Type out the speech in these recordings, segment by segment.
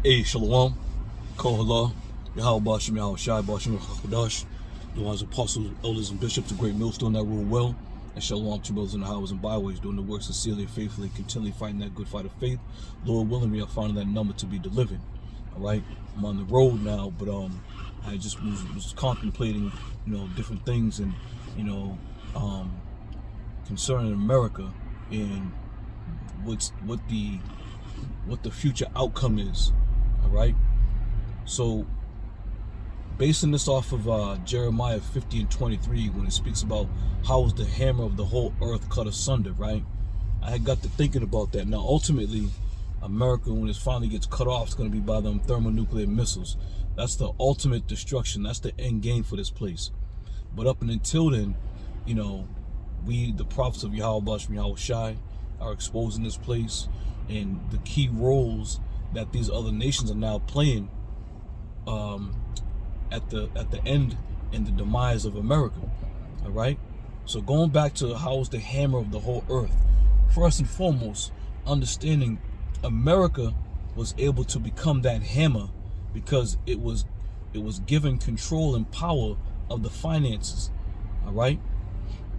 Hey, Shalom, Kohala, Yahweh Bashim, Yahweh Shai, Bashim, Chakadash, the ones apostles, elders, and bishops, the great millstone that rule well, and Shalom to brothers in the highways and byways, doing the work sincerely and faithfully, continually fighting that good fight of faith. Lord willing, we are finding that number to be delivered. All right, I'm on the road now, but I just was contemplating, different things, and concerning America and what the future outcome is. All right, so basing this off of Jeremiah 50 and 23, when it speaks about how is the hammer of the whole earth cut asunder, right? I got to thinking about that. Now ultimately, America, when it finally gets cut off, it's going to be by them thermonuclear missiles. That's the ultimate destruction. That's the end game for this place. But up until then, we, the prophets of Yahweh Bashim, Yahweh Shai, are exposing this place and the key roles that these other nations are now playing at the end and the demise of America. All right, so going back to how is the hammer of the whole earth, first and foremost, understanding America was able to become that hammer because it was given control and power of the finances. All right,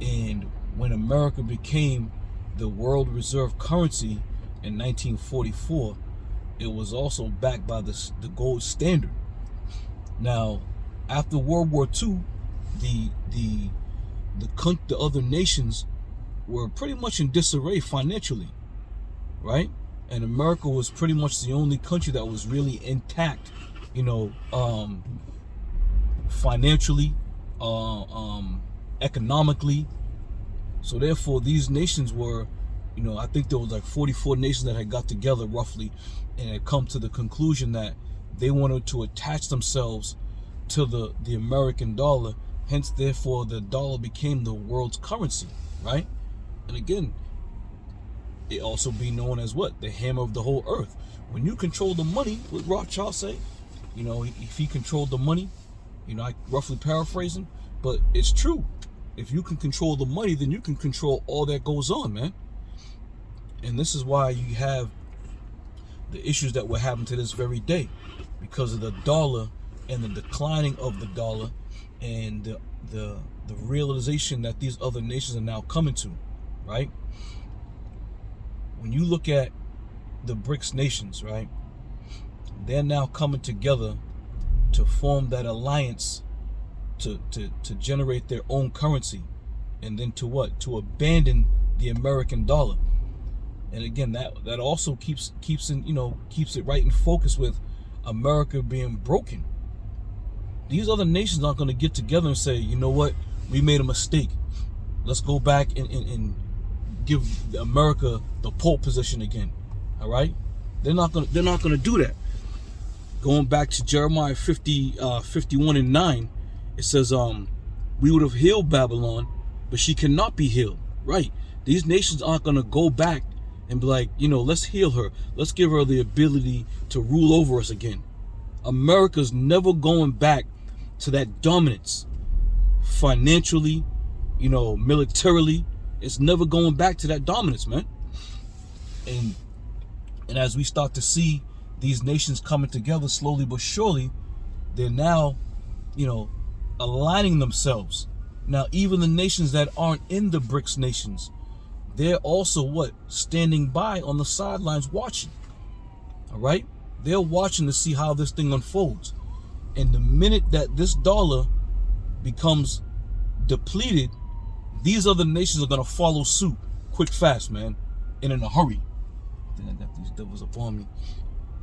and when America became the world reserve currency in 1944, it was also backed by the gold standard. Now, after World War II, the other nations were pretty much in disarray financially, right? And America was pretty much the only country that was really intact, financially, economically. So therefore, these nations were, I think there was like 44 nations that had got together roughly and had come to the conclusion that they wanted to attach themselves to the American dollar. Hence, therefore, the dollar became the world's currency, right? And again, it also be known as what? The hammer of the whole earth. When you control the money, what Rothschild say, if he controlled the money, I roughly paraphrasing, but it's true. If you can control the money, then you can control all that goes on, man. And this is why you have the issues that we're having to this very day, because of the dollar and the declining of the dollar and the realization that these other nations are now coming to, right? When you look at the BRICS nations, right, they're now coming together to form that alliance to generate their own currency, and then to what? To abandon the American dollar. And again, that also keeps it right in focus with America being broken. These other nations aren't going to get together and say, you know what, we made a mistake. Let's go back and give America the pole position again. All right, they're not going to do that. Going back to Jeremiah 51 and 9, it says, we would have healed Babylon, but she cannot be healed. Right? These nations aren't going to go back and be like, let's heal her. Let's give her the ability to rule over us again. America's never going back to that dominance financially, militarily. It's never going back to that dominance, man. And as we start to see these nations coming together slowly but surely, they're now, aligning themselves. Now, even the nations that aren't in the BRICS nations, they're also what? Standing by on the sidelines watching. All right? They're watching to see how this thing unfolds. And the minute that this dollar becomes depleted, these other nations are going to follow suit quick, fast, man, and in a hurry. I think I got these devils up on me.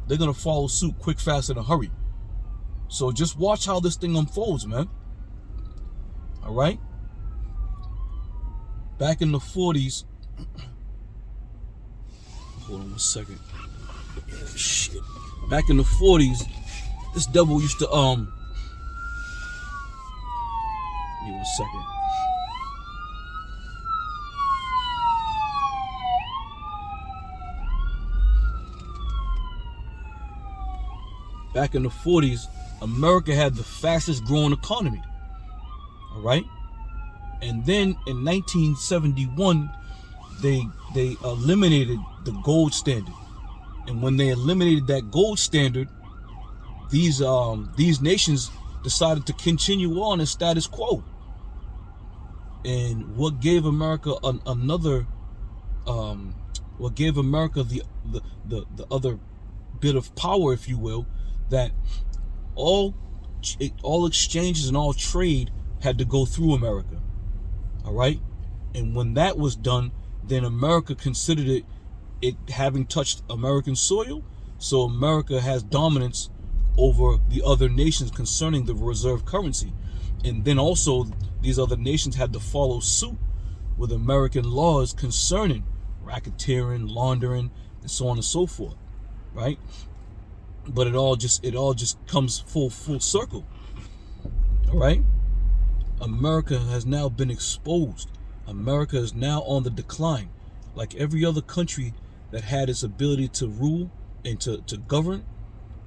They're going to follow suit quick, fast, in a hurry. So just watch how this thing unfolds, man. All right? Back in the 40s, hold on 1 second. Shit. Back in the 40s, this devil used to, give me 1 second. Back in the 40s, America had the fastest growing economy. All right? And then in 1971, they eliminated the gold standard. And when they eliminated that gold standard, these nations decided to continue on in status quo. And what gave America what gave America the other bit of power, if you will, that all exchanges and all trade had to go through America. All right, and when that was done, then America considered it having touched American soil, so America has dominance over the other nations concerning the reserve currency. And then also these other nations had to follow suit with American laws concerning racketeering, laundering, and so on and so forth, right? But it all just comes full circle. All right, America has now been exposed. America is now on the decline. Like every other country that had its ability to rule and to govern,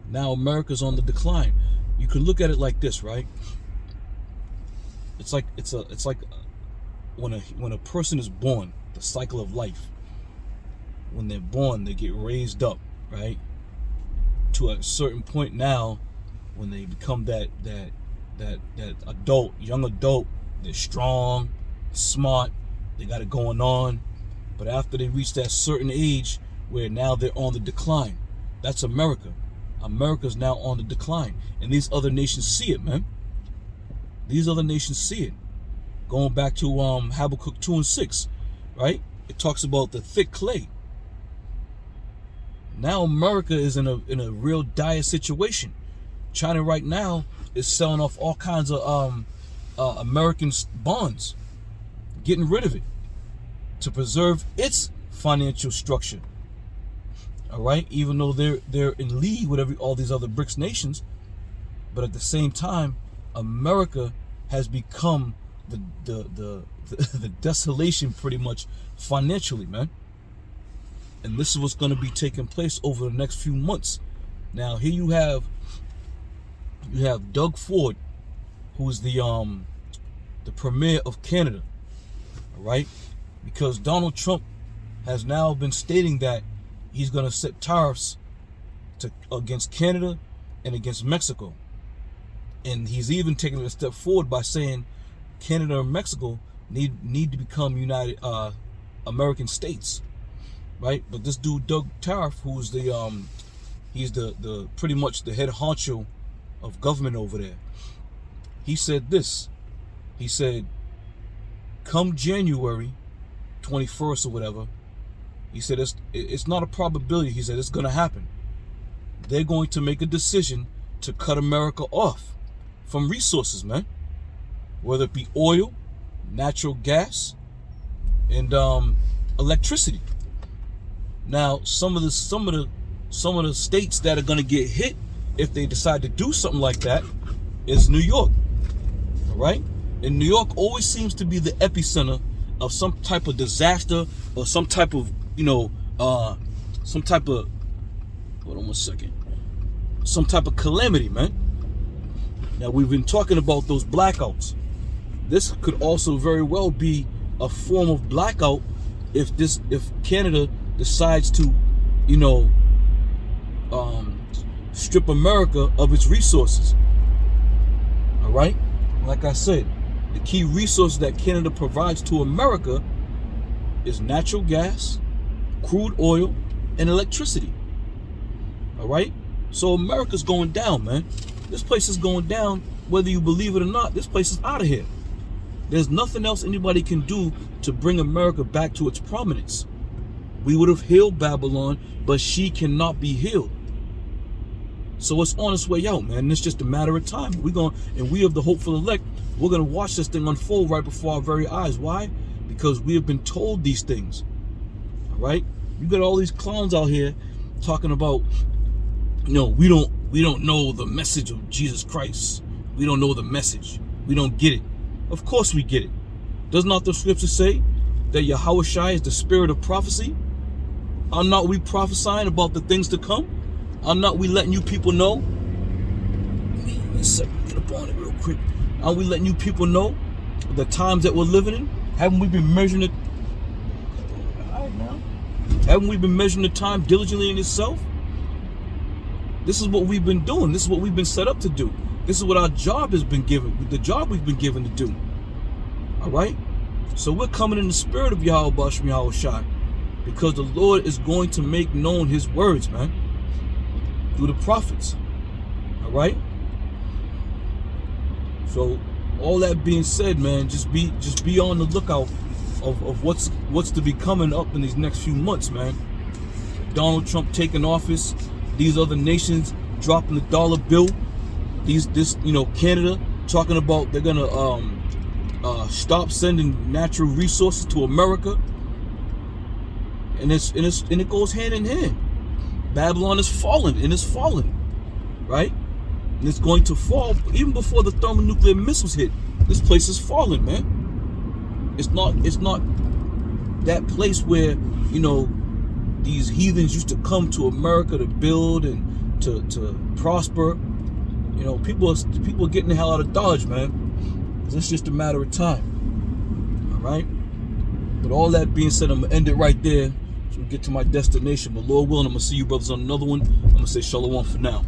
now America's on the decline. You can look at it like this, right? It's like when a person is born, the cycle of life. When they're born, they get raised up, right? To a certain point now, when they become that adult, young adult, they're strong, smart, they got it going on. But after they reach that certain age where now they're on the decline, that's America. America's now on the decline. And these other nations see it, man. These other nations see it. Going back to Habakkuk 2:6, right? It talks about the thick clay. Now America is in a real dire situation. China right now is selling off all kinds of American bonds, getting rid of it to preserve its financial structure. All right, even though they're in league with all these other BRICS nations, but at the same time, America has become the desolation pretty much financially, man. And this is what's going to be taking place over the next few months. Now here you have Doug Ford, who is the premier of Canada, all right? Because Donald Trump has now been stating that he's going to set tariffs against Canada and against Mexico. And he's even taken it a step forward by saying Canada and Mexico need to become united American states, right? But this dude Doug Tariff, who's he's the pretty much the head honcho of government over there, he said this. He said, come January 21st or whatever, he said it's not a probability. He said it's going to happen. They're going to make a decision to cut America off from resources, man. Whether it be oil, natural gas, and electricity. Now, some of the states that are going to get hit if they decide to do something like that is New York. All right, and New York always seems to be the epicenter of some type of disaster or some type of some type of calamity, man. Now, we've been talking about those blackouts. This could also very well be a form of blackout if Canada decides to, strip America of its resources. All right? Like I said, the key resource that Canada provides to America is natural gas, crude oil, and electricity. All right? So America's going down, man. This place is going down, whether you believe it or not. This place is out of here. There's nothing else anybody can do to bring America back to its prominence. We would have healed Babylon, but she cannot be healed. So it's on its way out, man. It's just a matter of time. We of the hopeful elect, we're going to watch this thing unfold right before our very eyes. Why? Because we have been told these things. All right? You got all these clowns out here talking about, we don't know the message of Jesus Christ. We don't know the message. We don't get it. Of course we get it. Does not the scripture say that Yahushua is the spirit of prophecy? Are not we prophesying about the things to come? Are not we letting you people know? Get up on it real quick. Are we letting you people know the times that we're living in? Haven't we been measuring it? All right, now. Haven't we been measuring the time diligently in itself? This is what we've been doing. This is what we've been set up to do. This is what our job has been given, the job we've been given to do. All right? So we're coming in the spirit of Yahweh Basham Yahweh Shai, because the Lord is going to make known his words, man, through the prophets. All right? So all that being said, man, just be on the lookout of what's to be coming up in these next few months, man. Donald Trump taking office, these other nations dropping the dollar bill, Canada talking about they're gonna stop sending natural resources to America, and it goes hand in hand. Babylon is falling, and it's falling, right? And it's going to fall even before the thermonuclear missiles hit. This place is falling, man. It's not that place where, these heathens used to come to America to build and to prosper. People are getting the hell out of Dodge, man. It's just a matter of time. All right? But all that being said, I'm going to end it right there so we get to my destination. But Lord willing, I'm going to see you brothers on another one. I'm going to say shalom for now.